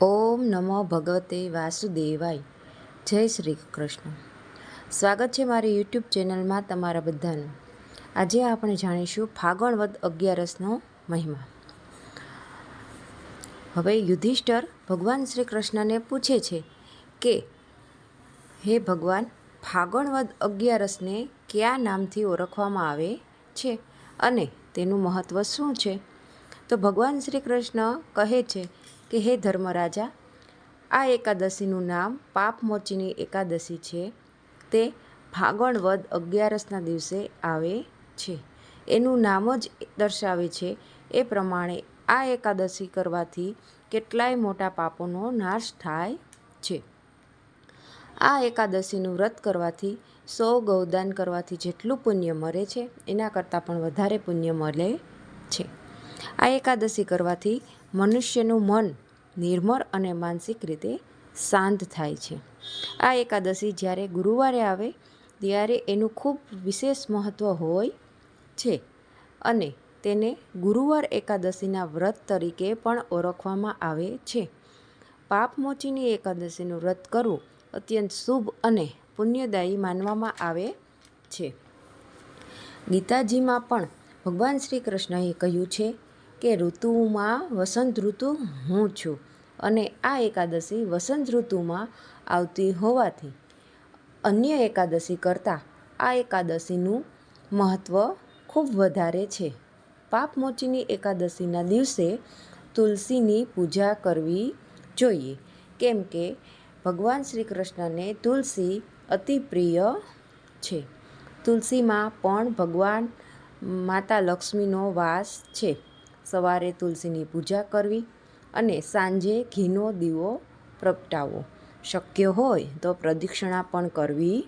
ઓમ નમો ભગવતે વાસુદેવાય. જય શ્રી કૃષ્ણ. સ્વાગત છે મારી યુટ્યુબ ચેનલમાં તમારા બધાનું. આજે આપણે જાણીશું ફાગણ વદ 11નો મહિમા. હવે યુધિષ્ઠર ભગવાન શ્રી કૃષ્ણને પૂછે છે કે હે ભગવાન, ફાગણ વદ 11ને કયા નામથી ઓળખવામાં આવે છે અને તેનું મહત્ત્વ શું છે? તો ભગવાન શ્રી કૃષ્ણ કહે છે કે હે ધર્મરાજા, આ એકાદશીનું નામ પાપમોચીની એકાદશી છે. તે ફાગણ વદ 11ના દિવસે આવે છે. એનું નામ જ દર્શાવે છે એ પ્રમાણે આ એકાદશી કરવાથી કેટલાય મોટા પાપોનો નાશ થાય છે. આ એકાદશીનું વ્રત કરવાથી 100 ગૌદાન કરવાથી જેટલું પુણ્ય મળે છે એના કરતાં પણ વધારે પુણ્ય મળે છે. આ એકાદશી કરવાથી મનુષ્યનું મન નિર્મળ અને માનસિક રીતે શાંત થાય છે. આ એકાદશી જ્યારે ગુરુવારે આવે ત્યારે એનું ખૂબ વિશેષ મહત્ત્વ હોય છે અને તેને ગુરુવાર એકાદશીના વ્રત તરીકે પણ ઓળખવામાં આવે છે. પાપમોચીની એકાદશીનું વ્રત કરવું અત્યંત શુભ અને પુણ્યદાયી માનવામાં આવે છે. ગીતાજીમાં પણ ભગવાન શ્રી કૃષ્ણએ કહ્યું છે કે ઋતુમાં વસંત ઋતુ હું છું અને આ એકાદશી વસંત ઋતુમાં આવતી હોવાથી અન્ય એકાદશી કરતાં આ એકાદશીનું મહત્ત્વ ખૂબ વધારે છે. પાપમોચીની એકાદશીના દિવસે તુલસીની પૂજા કરવી જોઈએ, કેમ કે ભગવાન શ્રી કૃષ્ણને તુલસી અતિ પ્રિય છે. તુલસીમાં પણ ભગવાન માતા લક્ષ્મીનો વાસ છે. સવારે તુલસીની પૂજા કરવી અને સાંજે ઘીનો દીવો પ્રગટાવવો. શક્ય હોય તો પ્રદક્ષિણા પણ કરવી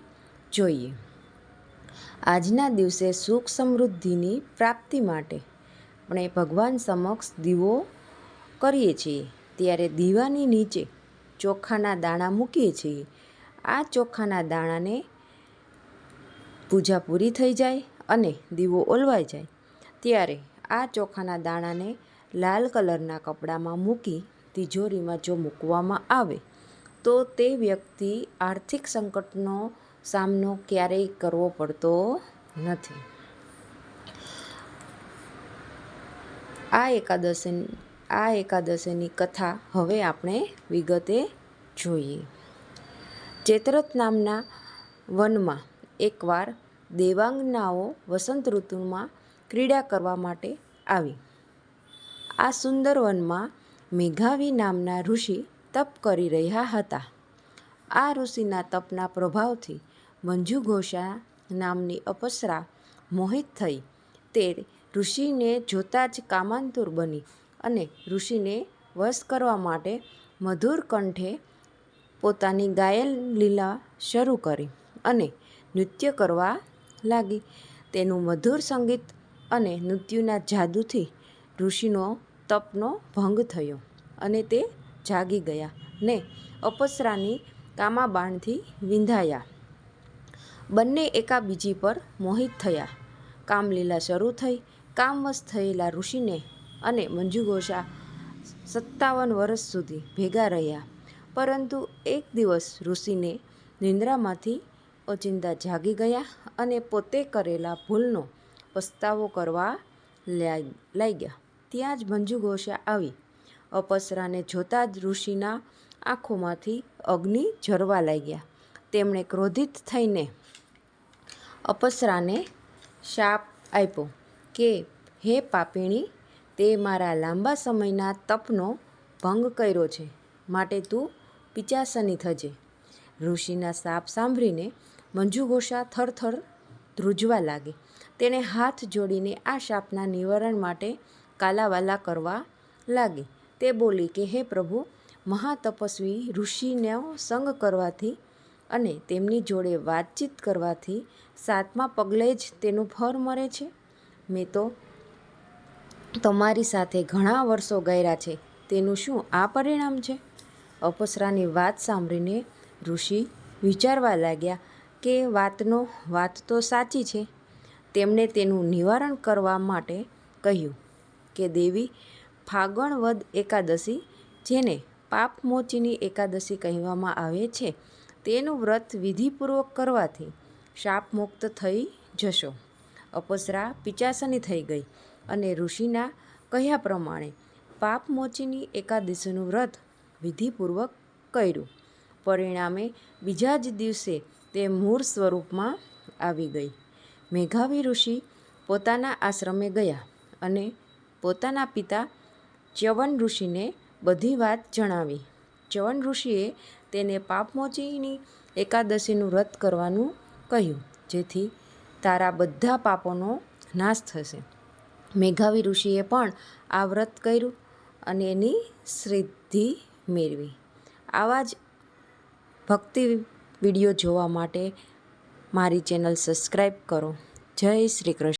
જોઈએ. આજના દિવસે સુખ સમૃદ્ધિની પ્રાપ્તિ માટે આપણે ભગવાન સમક્ષ દીવો કરીએ છીએ. ત્યારે દીવાની નીચે ચોખાના દાણા મૂકીએ છીએ. આ ચોખાના દાણાને પૂજા પૂરી થઈ જાય અને દીવો ઓલવાઈ જાય ત્યારે આ ચોખાના દાણાને લાલ કલરના કપડામાં મૂકી તિજોરીમાં જો મૂકવામાં આવે તો તે વ્યક્તિ આર્થિક સંકટનો સામનો ક્યારેય કરવો પડતો નથી. આ એકાદશીની કથા હવે આપણે વિગતે જોઈએ. ચૈત્રથ નામના વનમાં એકવાર દેવાંગનાઓ વસંત ઋતુમાં ક્રીડા કરવા માટે આવી. આ સુંદર વનમાં મેઘાવી નામના ઋષિ તપ કરી રહ્યા હતા. આ ઋષિના તપના પ્રભાવથી મંજુઘોષા નામની અપ્સરા મોહિત થઈ. તે ઋષિને જોતાં જ કામાંતુર બની અને ઋષિને વશ કરવા માટે મધુર કંઠે પોતાની ગાયન લીલા શરૂ કરી અને નૃત્ય કરવા લાગી. તેનું મધુર સંગીત અને નૃત્યના જાદુથી ઋષિનો તપનો ભંગ થયો અને તે જાગી ગયા ને અપ્સરાની કામાબાણથી વિંધાયા. બંને એકાબીજી પર મોહિત થયા. કામલીલા શરૂ થઈ. કામવશ થયેલા ઋષિને અને મંજુઘોષા 57 વર્ષ સુધી ભેગા રહ્યા. પરંતુ એક દિવસ ઋષિને નિંદ્રામાંથી ઓચિંતા જાગી ગયા અને પોતે કરેલા ભૂલનો પસ્તાવો કરવા લાગ્યા. ત્યાં જ મંજુઘોષા આવી. અપ્સરાને જોતાં જ ઋષિના આંખોમાંથી અગ્નિ ઝરવા લાગ્યા. તેમણે ક્રોધિત થઈને અપ્સરાને શાપ આપ્યો કે હે પાપીણી, તે મારા લાંબા સમયના તપનો ભંગ કર્યો છે, માટે તું પિશાચની થજે. ઋષિના શાપ સાંભળીને મંજુઘોષા થરથર ધ્રુજવા લાગી. તેણે હાથ જોડીને આ શાપના નિવારણ માટે કાલાવાલા કરવા લાગી. તે બોલી કે હે પ્રભુ, મહાતપસ્વી ઋષિનો સંગ કરવાથી અને તેમની જોડે વાતચીત કરવાથી 7મા પગલે જ તેનું ફળ મળે છે. મેં તો તમારી સાથે ઘણા વર્ષો કર્યા છે, તેનું શું આ પરિણામ છે? અપ્સરાની વાત સાંભળીને ઋષિ વિચારવા લાગ્યા કે વાત તો સાચી છે. તેમણે તેનું નિવારણ કરવા માટે કહ્યું કે દેવી, ફાગણ વદ એકાદશી જેને પાપમોચીની એકાદશી કહેવામાં આવે છે. તેનું વ્રત વિધિપૂર્વક કરવાથી શાપ મુક્ત થઈ જશો. અપસરા પિચાસની થઈ ગઈ અને ઋષિના કહ્યા પ્રમાણે પાપમોચીની એકાદશીનું વ્રત વિધિપૂર્વક કર્યું. પરિણામે બીજા જ દિવસે તે મૂળ સ્વરૂપમાં આવી ગઈ. મેઘાવી ઋષિ પોતાના આશ્રમે ગયા અને પોતાના પિતા ચ્યવન ઋષિને બધી વાત જણાવી. ચ્યવન ઋષિએ તેને પાપમોચીની એકાદશીનું વ્રત કરવાનું કહ્યું, જેથી તારા બધા પાપોનો નાશ થશે. મેઘાવી ઋષિએ પણ આ વ્રત કર્યું અને એની સિદ્ધિ મેળવી. આવા જ ભક્તિ વિડીયો જોવા માટે મારી ચેનલ સબસ્ક્રાઈબ કરો. જય શ્રી કૃષ્ણ.